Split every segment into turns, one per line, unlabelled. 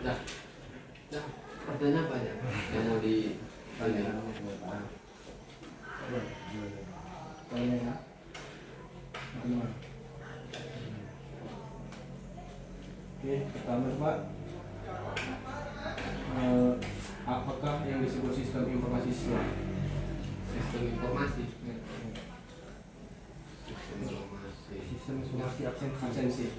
Dah, dah. Pertanyaan apa ya? Yang mau ditanya?
Oke, pertama Pak, apakah yang disebut sistem informasi siswa?
Sistem informasi.
Sistem informasi absensi.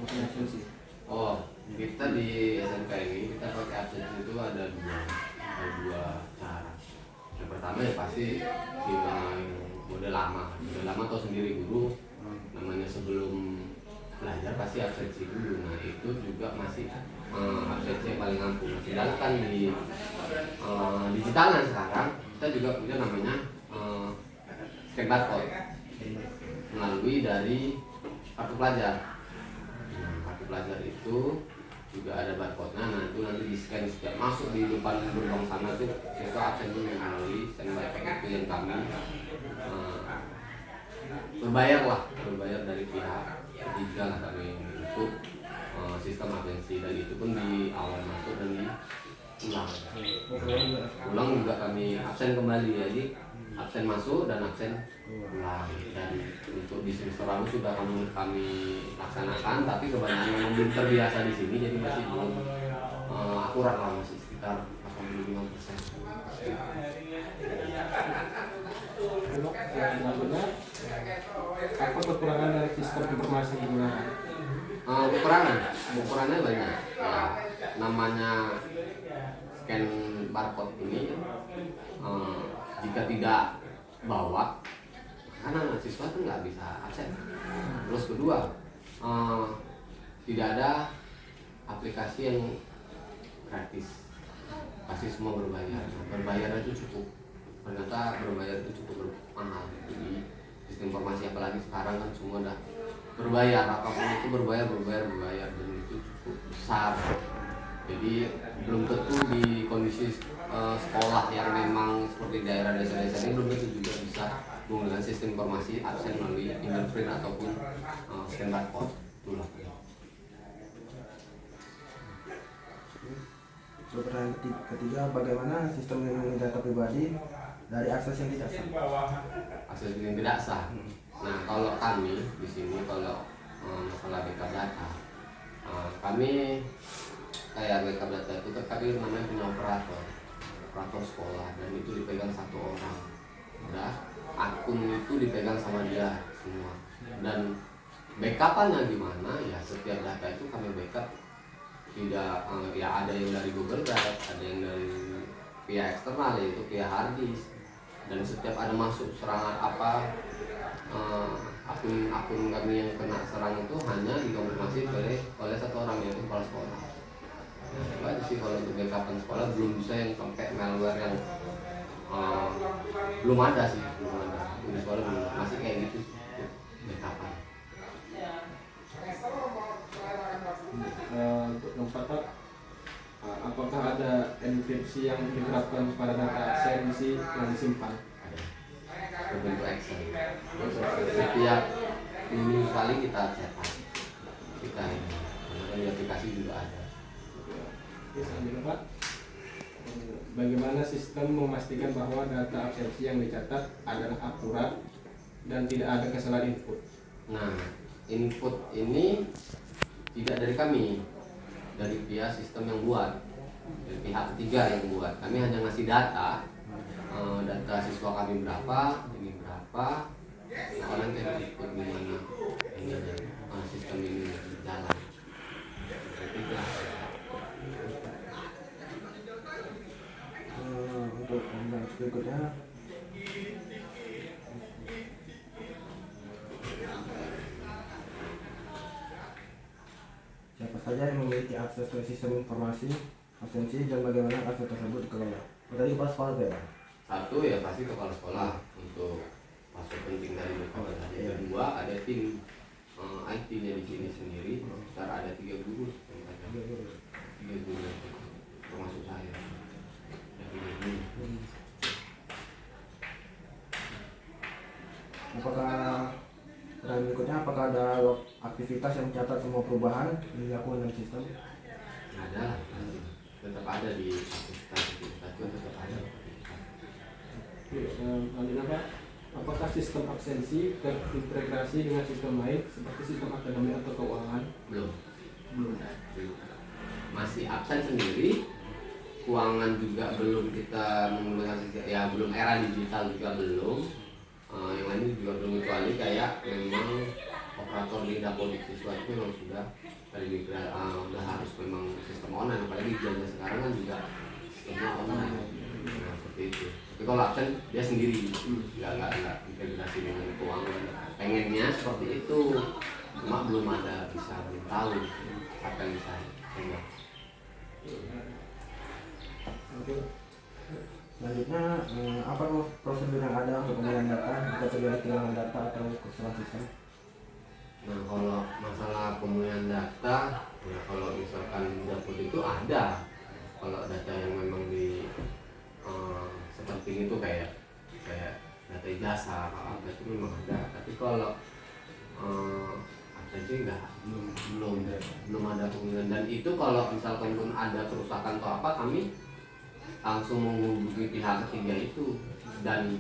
Oh, kita di SMK ini kita pakai absensi itu ada dua cara. Yang pertama ya pasti kita model lama atau sendiri guru, namanya sebelum belajar pasti absensi dulu. Nah itu juga masih absensi yang paling ampuh. Sedangkan di digitalan sekarang kita juga punya namanya scan barcode melalui dari kartu pelajar. Nah, kartu pelajar itu juga ada barcode-nya. Nah itu nanti di scan setiap masuk di depan gerbang sana tuh siswa absen dulu melalui standby pack itu yang kami berbayar dari pihak ketiga lah kami untuk sistem absensi, dan itu pun di awal masuk dan di ulang juga kami absen kembali, jadi absen masuk dan absen pulang. Dan untuk di semester lalu sudah kami laksanakan, tapi kebanyakan memang belum terbiasa di sini, jadi masih belum akurat lah, masih sekitar 85%.
Untuk yang selanjutnya, apa kekurangan dari sistem informasi digunakan?
Ukurannya banyak. Ya, namanya scan barcode ini jika tidak bawa, karena siswa itu nggak bisa absen. Terus kedua, tidak ada aplikasi yang gratis, pasti semua berbayar. Berbayar itu cukup, ternyata berbayar itu cukup mahal. Jadi sistem informasi apalagi sekarang kan semua udah berbayar, apapun itu berbayar, dan itu cukup besar. Jadi belum tentu di kondisi sekolah yang memang seperti daerah desa-desa ini belum tentu juga bisa menggunakan sistem informasi absen melalui fingerprint ataupun scan barcode. Itulah.
Pertanyaan ketiga, bagaimana sistem melindungi data pribadi dari akses yang tidak sah?
Akses yang tidak sah. Nah, kalau kami di sini kalau masalah backup data, kami kayak backup data itu kami namanya punya operator sekolah, dan itu dipegang satu orang. Udah, akun itu dipegang sama dia semua. Dan backupannya gimana? Ya setiap data itu kami backup tidak ya ada yang dari Google Drive, ada yang dari pihak eksternal yaitu pihak hard disk. Dan setiap ada masuk serangan apa akun kami yang kena serang itu hanya dikonfirmasi oleh satu orang, yaitu kepala sekolah. Itu aja sih kalau untuk backupan sekolah. Belum bisa yang sampai malware yang belum ada. Di sekolah belum, masih kayak gitu backupan.
Untuk nomor 4, apakah ada enkripsi yang diterapkan pada data absensi yang disimpan?
Berbentuk Excel. Setiap minggu sekali kita cetak, kita ini, kemudian di aplikasi juga ada.
Oke, selanjutnya Pak, bagaimana sistem memastikan bahwa data absensi yang dicatat adalah akurat dan tidak ada kesalahan input?
Nah, input ini tidak dari kami, dari pihak sistem yang buat, dari pihak ketiga yang buat. Kami hanya ngasih data siswa kami berapa, ini berapa, nah nanti ikut gimana ini sistem ini berjalan.
Untuk yang berikutnya, siapa saja yang memiliki akses ke sistem informasi absensi dan bagaimana akses tersebut dikelola? Tadi kepala sekolah ya?
Satu ya pasti kepala sekolah untuk masuk penting dari mereka. Yang kedua ada tim IT-nya di sini sendiri, sekitar ada 3 guru, 3 guru termasuk saya.
Apakah ada aktivitas yang mencatat semua perubahan yang dilakukan dalam sistem?
Ada. ada di kita itu tetap ada.
Lanjut apa? Apakah sistem absensi terintegrasi dengan sistem lain seperti sistem akademik atau keuangan?
Belum.
Belum.
Masih absen sendiri, keuangan juga belum kita menggunakan, ya belum, era digital juga belum. Yang lain juga belum, kecuali kayak memang operator lidah politik siswa itu memang sudah dari udah harus memang sistem online, apalagi zaman sekarang kan juga sistemnya online. Nah, seperti itu. Tapi kalau absen dia sendiri, nggak integrasi dengan keuangan. Pengennya seperti itu, cuma belum ada, belum tahu apa yang bisa coba.
Oke.
Selanjutnya, apa prosedur yang ada untuk penggunaan data jika terjadi kehilangan data atau kesalahan sistem?
Nah, kalau masalah pemulihan data, ya kalau misalkan dapur itu ada. Kalau data yang memang di seperti itu kayak data ijazah apa itu memang ada. Tapi kalau absensi enggak, belum ada pemulihan. Dan itu kalau misalkan pun ada kerusakan atau apa, kami langsung menghubungi pihak ketiga itu. Dan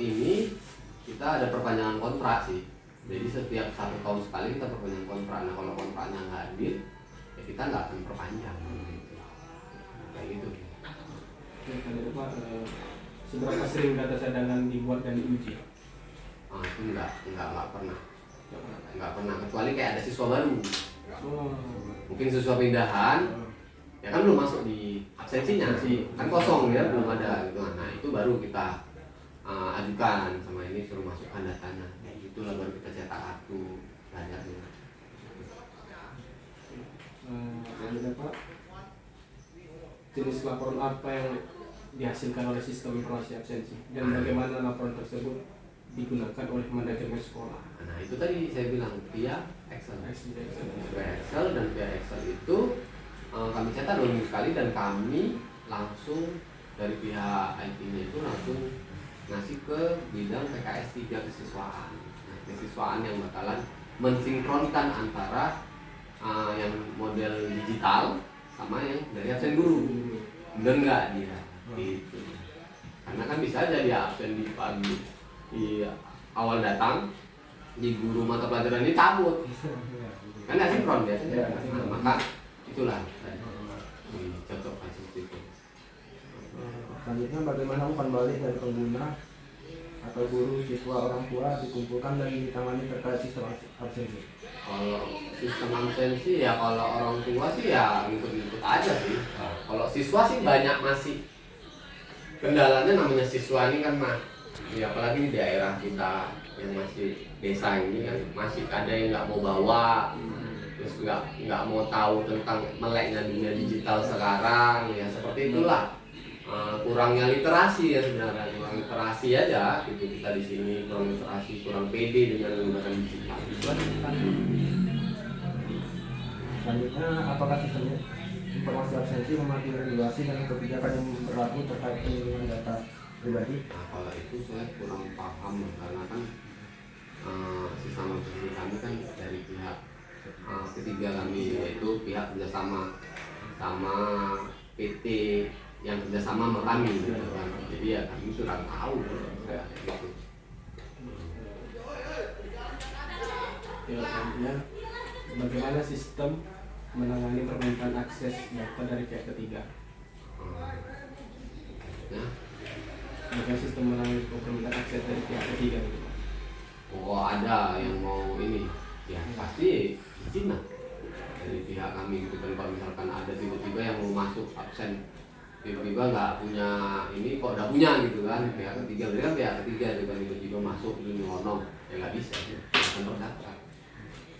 ini kita ada perpanjangan kontrak sih. Jadi setiap 1 tahun sekali kita perpanjang kontrak. Nah, kalau kontraknya nggak adil, ya kita nggak akan perpanjang. Kayak gitu.
Pak, seberapa sering data cadangan dibuat dan diuji?
Itu nggak pernah. Nggak pernah, kecuali kayak ada siswa baru. Mungkin siswa pindahan, ya kan belum masuk di absensinya, kan kosong ya, belum ada gitu. Nah, itu baru kita ajukan sama ini, suruh masukkan datanya. Itulah baru kita cetak kartu pelajarnya.
Lanjut Pak, jenis laporan apa yang dihasilkan oleh sistem informasi absensi dan bagaimana laporan tersebut digunakan oleh manajemen sekolah?
Nah, itu tadi saya bilang via Excel. Via Excel, dan via Excel itu kami cetak 2 minggu sekali, dan kami langsung dari pihak IT-nya itu langsung ngasih ke bidang PKS 3 kesiswaan. Nah, kesiswaan yang bakalan mensinkronkan antara yang model digital sama yang dari absen guru. Bener nggak dia? Gitu. Karena kan bisa aja dia absen di pagi, di awal datang, di guru mata pelajaran ini cabut, kan nggak sinkron dia. Nah, maka itulah dicocokkan seperti itu.
Selanjutnya, bagaimana umpan balik dari pengguna atau guru, siswa, orang tua dikumpulkan dan ditangani terkait sistem absensi?
Kalau sistem absensi ya, kalau orang tua sih ya ngikut-ngikut aja sih. Kalau siswa sih banyak masih kendalanya, namanya siswa ini kan ya apalagi di daerah kita yang masih desa ini kan masih ada yang nggak mau bawa, terus nggak mau tahu tentang meleknya dunia digital sekarang, ya seperti itulah. Kurangnya literasi ya sebenarnya, kurang literasi aja gitu kita di sini, kurang literasi, kurang pede dengan menggunakan digital.
Selanjutnya, apakah sistem informasi absensi memiliki regulasi dan kebijakan yang berlaku terkait perlindungan data pribadi?
Nah, kalau itu saya kurang paham karena kan sistem absensi kami kan dari pihak ketiga kami, yaitu pihak kerjasama sama PT yang kerjasama sama kami gitu kan. Jadi ya kami kurang tahu kayak gitu.
Selanjutnya, bagaimana sistem menangani permintaan akses data dari pihak ketiga?
Ya.
Bagaimana sistem menangani permintaan akses dari pihak ketiga?
Oh, ada yang mau ini, ya pasti izin lah dari pihak kami gitu kan. Kalau misalkan ada tiba-tiba yang mau masuk absen, tiba-tiba nggak punya ini, kok udah punya gitu kan, pihak ketiga, berarti kan pihak ketiga juga tiba-tiba masuk ini nyelonong, ya nggak bisa, akan terdaftar.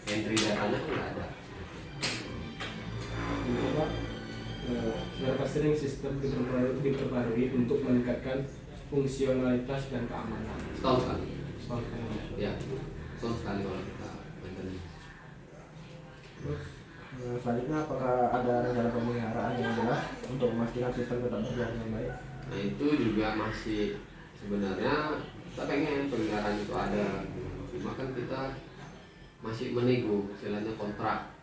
Entry datanya kan nggak ada.
Pak, seberapa sering sistem diperbarui untuk meningkatkan fungsionalitas dan keamanan?
Setahun sekali.
Setahun sekali.
Ya, setahun sekali kalau kita maintenance.
Selanjutnya, apakah ada rencana pemeliharaan yang jelas untuk memastikan sistem tetap berjalan dengan baik?
Nah, itu juga masih sebenarnya kita pengen pemeliharaan itu ada, cuma kan kita masih menego istilahnya kontrak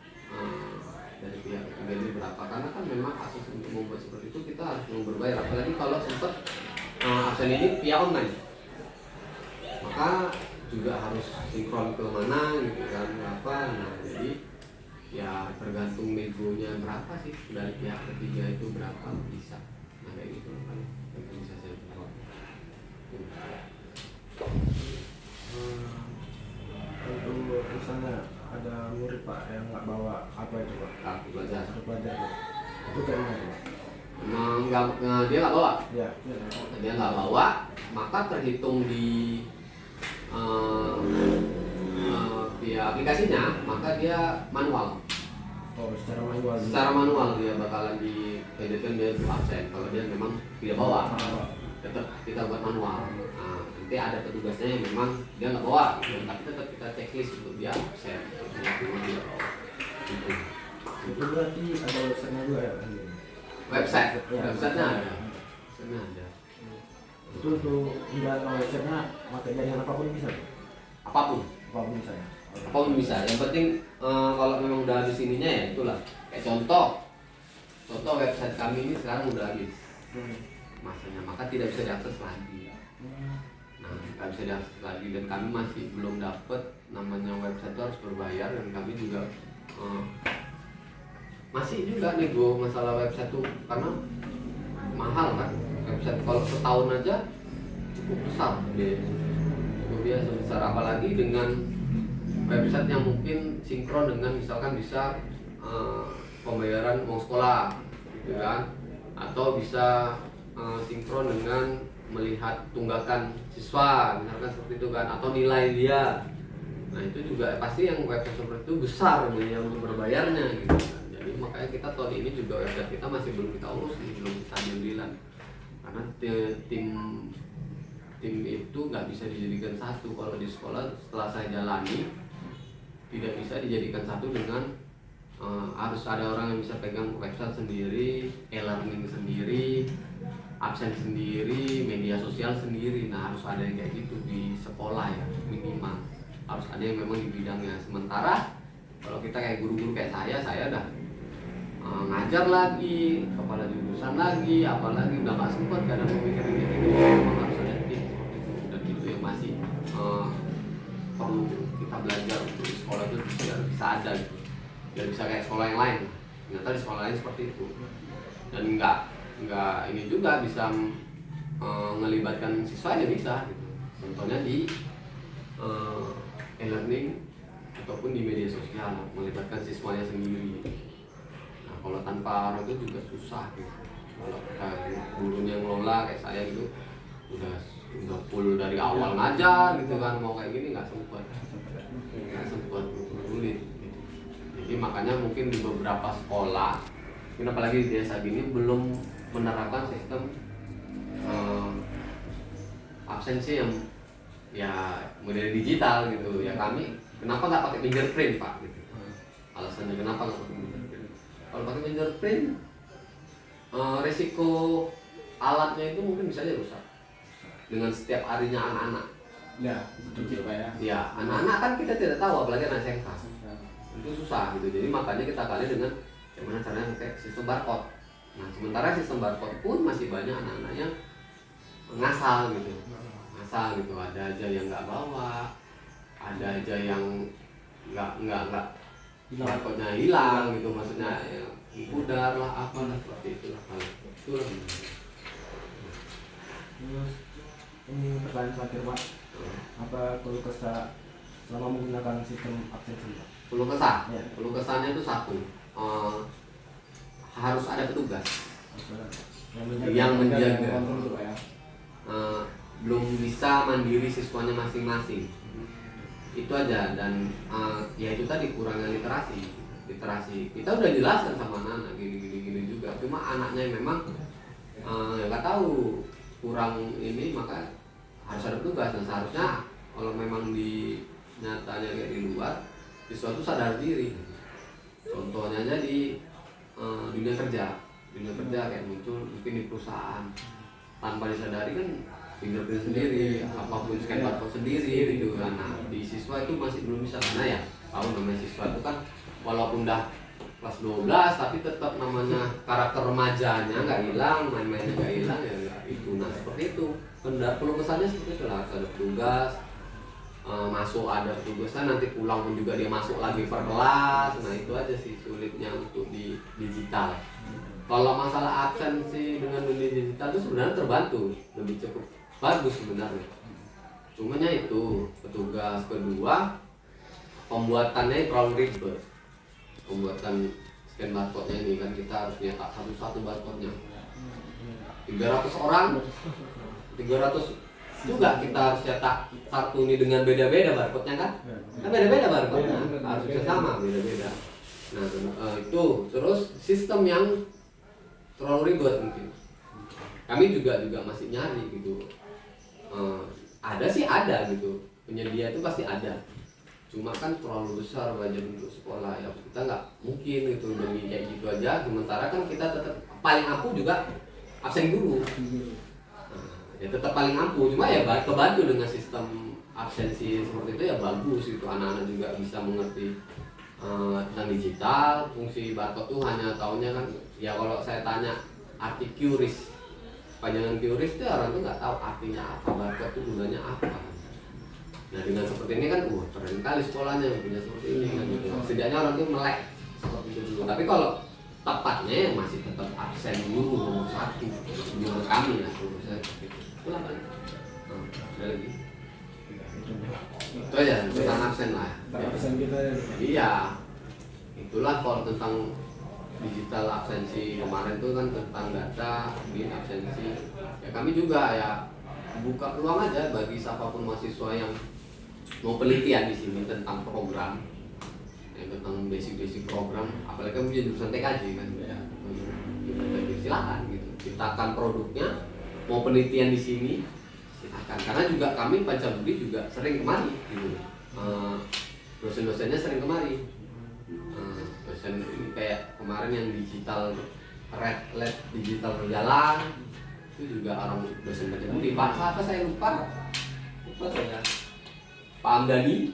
dari pihak ketiga ini berapa, karena kan memang akses untuk membuat seperti itu kita harus berbayar, apalagi kalau sempat absen ini via online, maka juga harus sinkron ke mana gitu kan, berapa. Nah jadi ya tergantung negonya berapa sih dari pihak ketiga itu berapa bisa, nah kayak gitu kan yang bisa saya jawab.
Untuk misalnya ada murid Pak yang nggak bawa apa itu Pak?
Kartu pelajar.
Kartu pelajar Pak. Itu kayak mana Pak?
Dia nggak bawa,
Ya.
dia nggak bawa, maka terhitung di via aplikasinya, maka dia manual.
Oh, secara manual.
Secara manual dia bakalan dipedetkan dia itu absen. Kalau dia memang tidak bawa, tetap kita buat manual. Nah, nanti ada petugasnya yang memang dia nggak bawa, gitu. Tapi tetap kita checklist untuk dia absen. Dia memang tidak bawa. Gitu.
Itu berarti ada websitenya juga ya?
Website,
Ya,
websitenya ada. Websitenya ada.
Itu untuk menjalankan websitenya pakai jaringan apapun bisa Pak?
Apapun.
Apapun bisa ya?
Apapun bisa. Yang penting kalau memang udah habis ininya ya itulah. Kayak contoh website kami ini sekarang udah habis masanya, maka tidak bisa diakses lagi. Nah, nggak bisa diakses lagi dan kami masih belum dapat namanya website itu harus berbayar, dan kami juga masih juga nego masalah website tuh karena mahal kan. Website kalau setahun aja cukup besar dia sebesar, apalagi dengan website yang mungkin sinkron dengan misalkan bisa pembayaran uang sekolah gitu kan, atau bisa sinkron dengan melihat tunggakan siswa misalkan seperti itu kan, atau nilai dia. Nah itu juga pasti yang website seperti itu besar yang berbayarnya gitu. Jadi makanya kita tahun ini juga website kita masih belum kita urus, belum kita ambil, karena tim itu nggak bisa dijadikan satu. Kalau di sekolah setelah saya jalani tidak bisa dijadikan satu dengan harus ada orang yang bisa pegang website sendiri, e-learning sendiri, absen sendiri, media sosial sendiri. Nah harus ada yang kayak gitu di sekolah ya, minimal harus ada yang memang di bidangnya. Sementara kalau kita kayak guru-guru kayak saya udah ngajar lagi, kepala jurusan lagi, apalagi udah nggak sempat kadang memikirin gitu. Memang harus ada tim seperti itu, dan itu yang masih perlu kita belajar untuk di sekolah itu biar bisa ada gitu, biar bisa kayak sekolah yang lain. Ternyata di sekolah lain seperti itu, dan nggak ini juga bisa melibatkan siswa aja bisa gitu. Contohnya di e-learning ataupun di media sosial melibatkan siswanya sendiri. Nah kalau tanpa orang itu juga susah gitu. Kalau kita gurunya ngelola kayak saya gitu udah full dari awal ngajar gitu kan, mau kayak gini nggak sempat sulit gitu. Jadi makanya mungkin di beberapa sekolah, apalagi di desa gini belum menerapkan sistem absensi yang ya model digital gitu ya. Kami kenapa nggak pakai fingerprint Pak gitu, alasannya kenapa nggak pakai fingerprint. Kalau pakai fingerprint resiko alatnya itu mungkin bisa aja rusak dengan setiap harinya anak-anak.
Ya, betul Pak ya.
Ya, anak-anak kan kita tidak tahu, apalagi anak SMK. Itu susah gitu. Jadi makanya kita kali dengan gimana caranya pakai sistem barcode. Nah, sementara sistem barcode pun masih banyak anak-anaknya ngasal gitu. Ngasal gitu, ada aja yang nggak bawa, ada aja yang nggak barcode-nya hilang gitu, maksudnya ya, pudar lah apalah seperti itulah kalau itulah.
Ini pertanyaan terakhir Pak, apa keluh kesah selama menggunakan sistem absensi Pak?
Keluh kesah,
Ya.
keluh kesahnya itu satu, harus ada petugas yang menjaga. Belum bisa mandiri siswanya masing-masing, itu aja. Dan ya itu tadi kurangnya literasi. Kita udah jelaskan sama anak gini juga, cuma anaknya yang memang ya nggak tahu, kurang ini, maka harus ada petugas. Dan seharusnya kalau memang di nyatanya kayak di luar, siswa itu sadar diri. Contohnya aja di dunia kerja kayak muncul mungkin di perusahaan, tanpa disadari kan fingerprint sendiri, apapun scan barcode sendiri gitu kan. Nah di siswa itu masih belum bisa, karena ya tahu namanya siswa itu kan walaupun udah kelas 12 tapi tetap namanya karakter remajanya nggak hilang, main-mainnya nggak hilang ya nggak itu. Nah seperti itu, perlu kesannya seperti itu lah, harus ada petugas, masuk ada petugasnya, nanti pulang pun juga dia masuk lagi per kelas. Nah itu aja sih sulitnya untuk di digital. Kalau masalah absensi dengan dunia digital itu sebenarnya terbantu, lebih cukup bagus sebenarnya. Cumanya itu petugas, kedua pembuatannya terlalu ribet. Pembuatan scan barcode-nya ini kan kita harus nyetak satu-satu barcode-nya. 300 orang, 300 juga kita harus cetak kartu ini dengan beda-beda barcode-nya kan? Kan beda-beda barcode-nya, harus bisa sama, beda-beda. Nah itu, terus sistem yang terlalu ribet mungkin. Kami juga masih nyari gitu. Ada sih ada gitu, penyedia itu pasti ada. Cuma kan terlalu besar budget untuk sekolah ya, kita nggak mungkin gitu demi kayak gitu aja. Sementara kan kita tetap paling ampuh juga absen guru. Ya tetap paling ampuh, cuma ya kebantu dengan sistem absensi seperti itu ya bagus itu, anak-anak juga bisa mengerti tentang digital. Fungsi barcode tuh hanya taunya kan ya, kalau saya tanya arti QRIS, panjangan QRIS itu orang tuh nggak tahu artinya apa, barcode itu gunanya apa. Nah dengan seperti ini kan keren kali sekolahnya punya seperti ini kan gitu. Setidaknya orang tuh melek seperti itu dulu. Tapi kalau tepatnya masih tetap absen dulu nomor 1 menurut kami ya, menurut saya itulah kan. Ada lagi itu aja tentang absen lah ya.
Absen kita ya.
Iya, itulah kalau tentang digital absensi kemarin tuh kan tentang data di absensi ya. Kami juga ya buka peluang aja bagi siapapun mahasiswa yang mau penelitian di sini tentang program, tentang basic program, apalagi kan punya jurusan TKJ kan ya. Silakan gitu, ciptakan produknya, mau penelitian di sini silakan. Karena juga kami Pancabudi juga sering kemari gitu, dosen-dosennya sering kemari. Dosen ini kayak kemarin yang digital lab digital berjalan itu juga orang dosen Pancabudi. Pak siapa saya lupa saya. Pak Amdani.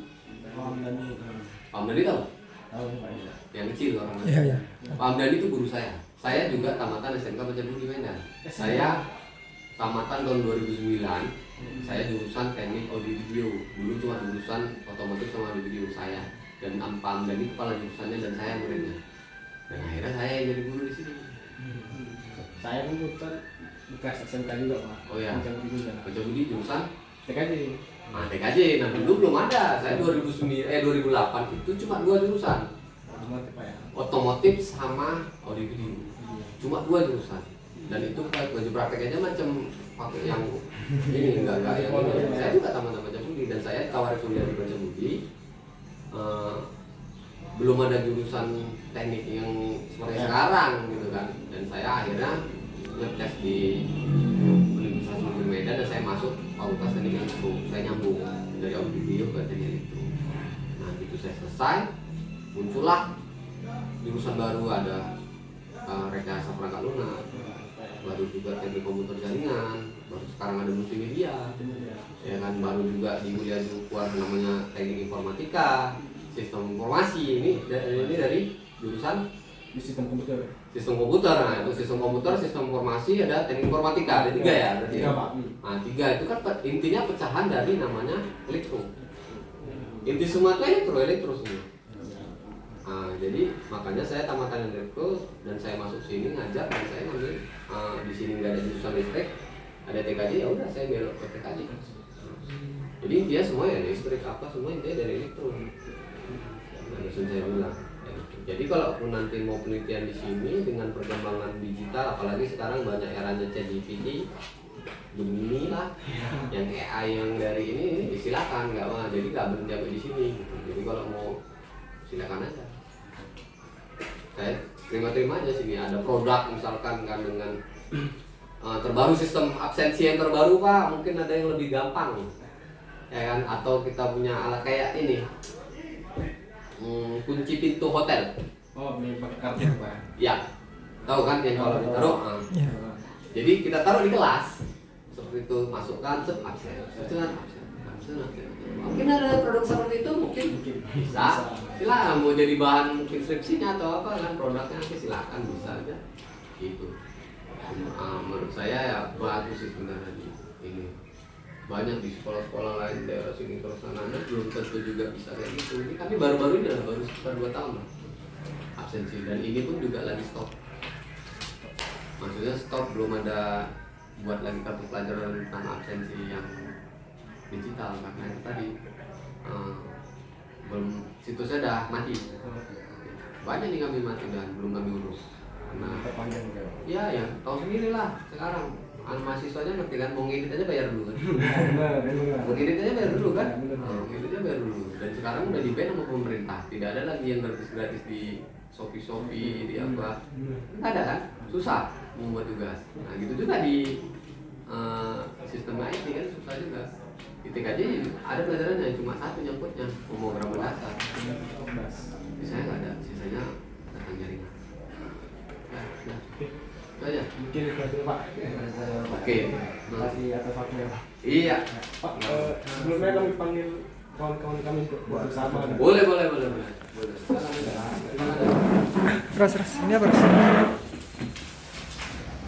Pak Amdani tahu?
Tahu Pak ya.
Yang kecil orang.
Iya.
Pak Amdani itu guru saya. Saya juga tamatan SMK Pancabudi Medan. Saya tamatan tahun 2009. Saya jurusan teknik audio video. Dulu cuma jurusan otomotif sama audio video saya. Dan Pak Amdani kepala jurusannya dan saya muridnya. Dan akhirnya saya yang jadi guru di sini.
Saya komputer bekas SMK juga Pak.
Oh ya. Pancabudi jurusan
TKJ.
Nah, TKJ. Nah dulu belum ada. Saya 2008 itu cuma 2 jurusan.
Otomotif Pak ya.
Otomotif sama audio video. Cuma 2 jurusan. Dan itu baju prakteknya macam pakai yang ini enggak yang ini. Saya juga tamat Pancabudi dan saya tawari kuliah di Pancabudi. Belum ada jurusan teknik yang seperti sekarang gitu kan. Dan saya akhirnya ngetes di Universitas Negeri Medan dan saya masuk Fakultas Teknik Elektro. Saya nyambung dari audio video ke teknik elektro. Nah gitu saya selesai, muncullah jurusan baru, ada rekayasa perangkat lunak, baru juga teknik komputer jaringan, baru sekarang ada multimedia, ya kan, baru juga di kuliah keluar namanya teknik informatika, sistem informasi. Ini dari jurusan
Sistem komputer.
sistem komputer. Nah itu sistem komputer, sistem informasi, ada teknik informatika, ada 3 ya berarti.
3 Pak.
Nah 3 itu kan intinya pecahan dari namanya elektro. Inti semua itu elektro semua. Nah, jadi makanya saya tamatan elektro dan saya masuk sini ngajar dan saya ngambil di sini nggak ada jurusan listrik, ada TKJ, ya udah saya belok ke TKJ. Jadi dia semua ya listrik apa semua intinya dari elektro. Nah, dosen saya bilang. Jadi kalau pun nanti mau penelitian di sini dengan perkembangan digital, apalagi sekarang banyak eranya ChatGPT, Gemini lah, yang AI yang dari ini silakan, nggak mah. Jadi nggak berhenti di sini. Jadi kalau mau silakan aja. Saya terima aja sini. Ada produk misalkan kan dengan terbaru sistem absensi yang terbaru Pak, mungkin ada yang lebih gampang, ya kan? Atau kita punya alat kayak ini. Kunci pintu hotel.
Oh, beli pakai kartu Pak.
Ya, tahu kan yang kalau ditaruh. Jadi kita taruh di kelas, seperti itu, masukkan, absen, absen. Mungkin ada produk seperti itu mungkin bisa. Silakan mau jadi bahan mungkin skripsinya atau apa kan produknya nanti silakan bisa aja gitu. Menurut saya ya bagus sih sebenarnya ini banyak di sekolah-sekolah lain daerah sini terus sana belum tentu juga bisa kayak gitu. Ini kami baru-baru ini lah baru sekitar 2 tahun lah absensi dan ini pun juga lagi stop. Maksudnya stop belum ada buat lagi kartu pelajaran tentang absensi yang digital karena itu tadi belum situsnya udah mati. Banyak nih kami mati dan belum kami urus. Nah,
Terpanjang ya.
ya ya tahu sendiri lah sekarang mahasiswanya ngerti kan mau ngedit aja bayar dulu kan. Mau ngedit aja bayar dulu kan. Ngedit aja bayar dulu. Dan sekarang udah di ban sama pemerintah. Tidak ada lagi yang gratis di Shopee di apa. Nggak ada kan? Susah membuat tugas. Nah gitu juga di sistem IT kan susah juga. Di TKJ ada pelajarannya cuma satu nyangkutnya pemrograman data. Sisanya nggak ada. Sisanya data jaringan. Ya. Itu aja.
Mungkin itu aja Pak.
Oke.
Terima kasih atas waktunya Pak.
Iya.
Pak, sebelumnya kami panggil kawan-kawan kami untuk bersama.
Boleh.
Silakan.
Ras, ini apa Ras?